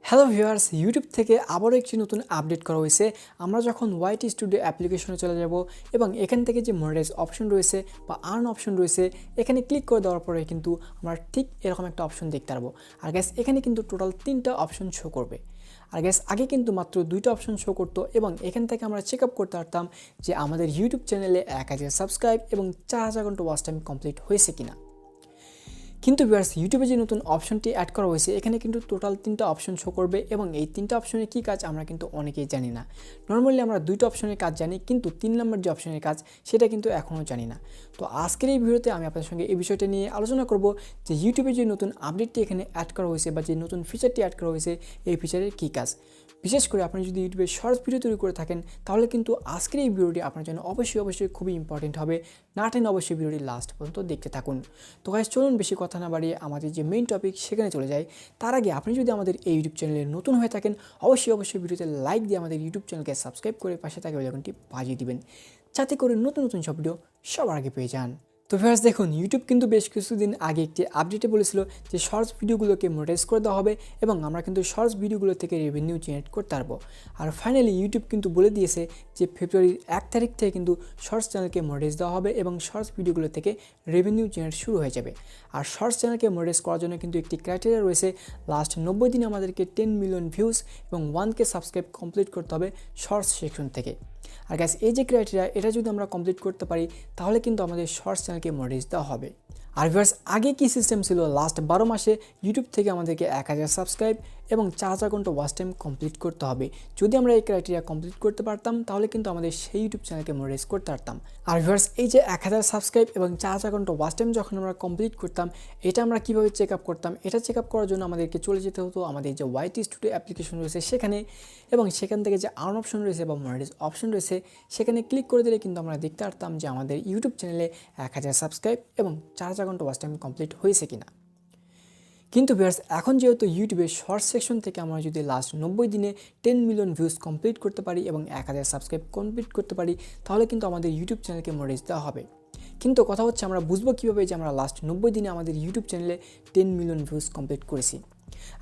Hello viewers, YouTube থেকে আবারও একটি নতুন আপডেট করা হয়েছে। আমরা যখন ওয়াইটি স্টুডিও অ্যাপ্লিকেশনে চলে যাব এবং এখান থেকে যে মনিটাইজ অপশন রয়েছে বা আর্ন অপশন রয়েছে, এখানে ক্লিক করে দেওয়ার পরে কিন্তু আমরা ঠিক এরকম একটা অপশন দেখতে পারবো। আর গ্যাস এখানে কিন্তু টোটাল 3টা অপশন শো করবে। আর গ্যাস আগে কিন্তু মাত্র 2টা অপশন শো করতো এবং এখান থেকে আমরা চেক আপ করতে পারতাম যে আমাদের ইউটিউব চ্যানেলে 1000 সাবস্ক্রাইব এবং 4000 ঘন্টা ওয়াচ টাইম কমপ্লিট হয়েছে কিনা। কিন্তু ভিউয়ার্স, ইউটিউবে যে নতুন অপশনটি অ্যাড করা হয়েছে এখানে কিন্তু টোটাল 3টা অপশন শো করবে এবং এই 3টা অপশনের কী কাজ আমরা কিন্তু অনেকেই জানি না। নর্মালি আমরা 2টা অপশনের কাজ জানি, কিন্তু 3 নম্বর যে অপশনের কাজ সেটা কিন্তু এখনও জানি না। তো আজকের এই ভিডিওতে আমি আপনাদের সঙ্গে এই বিষয়টা নিয়ে আলোচনা করব যে ইউটিউবে যে নতুন আপডেটটি এখানে অ্যাড করা হয়েছে বা যে নতুন ফিচারটি অ্যাড করা হয়েছে এই ফিচারের কী কাজ। বিশেষ করে আপনি যদি ইউটিউবে শর্টস ভিডিও তৈরি করে থাকেন তাহলে কিন্তু আজকের এই ভিডিওটি আপনার জন্য অবশ্যই খুবই ইম্পর্টেন্ট হবে। না টেনে অবশ্যই ভিডিওটি লাস্ট পর্যন্ত দেখতে থাকুন। তো গাইস, চলুন বেশি কথা না বাড়িয়ে আমাদের যে মেইন টপিক সেখানে চলে যায়। তার আগে আপনি যদি আমাদের এই ইউটিউব চ্যানেলে নতুন হয়ে থাকেন অবশ্যই ভিডিওতে লাইক দিয়ে আমাদের ইউটিউব চ্যানেলকে সাবস্ক্রাইব করে পাশে থাকা বেল আইকনটি বাজিয়ে দিবেন, যাতে করে নতুন সব ভিডিও সবার আগে পেয়ে যান। তো ভিউয়ার্স, দেখুন, ইউটিউব কিন্তু বেশ কিছুদিন আগে একটি আপডেটে বলেছিল যে শর্টস ভিডিওগুলোকে মনিটাইজ করে দেওয়া হবে এবং আমরা কিন্তু শর্টস ভিডিওগুলো থেকে রেভিনিউ জেনারেট করতে পারবো। আর ফাইনালি ইউটিউব কিন্তু বলে দিয়েছে যে ফেব্রুয়ারির 1 তারিখ থেকে কিন্তু শর্টস চ্যানেলকে মনিটাইজ দেওয়া হবে এবং শর্টস ভিডিওগুলো থেকে রেভিনিউ জেনারেট শুরু হয়ে যাবে। আর শর্টস চ্যানেলকে মনিটাইজ করার জন্য কিন্তু একটি ক্রাইটেরিয়া রয়েছে। লাস্ট 90 দিনে আমাদেরকে 10 মিলিয়ন ভিউজ এবং 1K সাবস্ক্রাইব কমপ্লিট করতে হবে শর্টস সেকশন থেকে। আর গ্যাস এই যে ক্রাইটেরিয়া, এটা যদি আমরা কমপ্লিট করতে পারি তাহলে কিন্তু আমাদের শর্টস চ্যানেলকে মনিটাইজ দেওয়া হবে। আর ভিউয়ার্স, আগে কি সিস্টেম ছিল, লাস্ট 12 মাসে ইউটিউব থেকে আমাদেরকে 1000 সাবস্ক্রাইব এবং 4000 ঘন্টা ওয়াচ টাইম কমপ্লিট করতে হবে। যদি আমরা এই ক্রাইটেরিয়া কমপ্লিট করতে পারতাম তাহলে কিন্তু আমাদের সেই ইউটিউব চ্যানেলকে মনিটাইজ করতে পারতাম। আর ভিউয়ার্স, এই যে 1000 সাবস্ক্রাইব এবং 4000 ঘন্টা ওয়াচ টাইম যখন আমরা কমপ্লিট করতাম, এটা আমরা কীভাবে চেক আপ করতাম? এটা চেক আপ করার জন্য আমাদেরকে চলে যেতে হতো আমাদের যে ওয়াইটি স্টুডিও অ্যাপ্লিকেশন রয়েছে সেখানে, এবং সেখান থেকে যে আর্ন অপশন রয়েছে বা মনিটাইজ অপশন রয়েছে সেখানে ক্লিক করে দিলে কিন্তু আমরা দেখতে পারতাম যে আমাদের ইউটিউব চ্যানেলে 1000 সাবস্ক্রাইব এবং 4000 ঘন্টা ওয়াচ টাইম কমপ্লিট হয়েছে কিনা। কিন্তু ভিউয়ার্স, এখন যেহেতু ইউটিউবের শর্টস সেকশন থেকে আমরা যদি লাস্ট 90 দিনে 10 মিলিয়ন ভিউজ কমপ্লিট করতে পারি এবং 1000 সাবস্ক্রাইব কমপ্লিট করতে পারি তাহলে কিন্তু আমাদের ইউটিউব চ্যানেলকে মনিটাইজ দেওয়া হবে। কিন্তু কথা হচ্ছে, আমরা বুঝবো কীভাবে যে আমরা লাস্ট 90 দিনে আমাদের ইউটিউব চ্যানেলে 10 মিলিয়ন ভিউজ কমপ্লিট করেছি?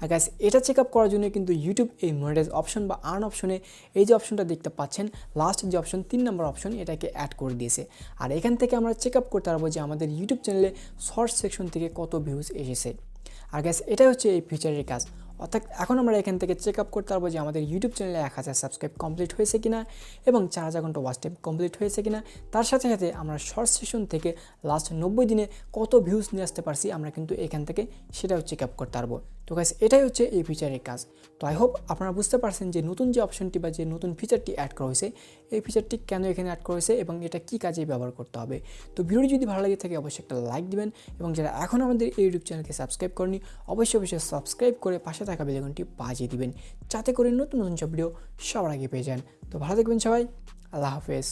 আর গাইস, এটা চেক আপ করার জন্য কিন্তু ইউটিউব এই মনিটাইজ অপশন বা আর্ন অপশনে এই যে অপশনটা দেখতে পাচ্ছেন, লাস্ট যে অপশন 3 নম্বর অপশন, এটাকে অ্যাড করে দিয়েছে। আর এখান থেকে আমরা চেক আপ করতে পারবো যে আমাদের ইউটিউব চ্যানেলে শর্টস সেকশন থেকে কত ভিউজ এসেছে। আর গাইস, এটাই হচ্ছে এই ফিচারের কাজ। অর্থাৎ এখন আমরা এখান থেকে চেক আপ করতে পারবো যে আমাদের ইউটিউব চ্যানেলে 1000 সাবস্ক্রাইব কমপ্লিট হয়েছে কিনা এবং 4000 ঘন্টা ওয়াচ টাইম কমপ্লিট হয়েছে কিনা। তার সাথে সাথে আমরা শর্ট সেশন থেকে লাস্ট 90 দিনে কত ভিউজ নিয়ে আসতে পারছি আমরা কিন্তু এখান থেকে সেটাও চেক আপ করতে পারবো। তো গাইস, এটাই হচ্ছে এই ফিচারের কাজ। তো আই হোপ আপনারা বুঝতে পারছেন যে নতুন যে অপশনটি বা যে নতুন ফিচারটি অ্যাড করা হয়েছে এই ফিচারটি কেন এখানে অ্যাড করা হয়েছে এবং এটা কী কাজে ব্যবহার করতে হবে। তো ভিডিওটি যদি ভালো লাগে থাকে অবশ্যই একটা লাইক দিবেন এবং যারা এখন আমাদের এই ইউটিউব চ্যানেলকে সাবস্ক্রাইব করেনি অবশ্যই সাবস্ক্রাইব করে পাশে থাকা বেল আইকনটি বাজিয়ে দিবেন, যাতে করে নতুন সব ভিডিও সবার আগে পেয়ে যান। তো ভালো থাকবেন সবাই, আল্লাহ হাফেজ।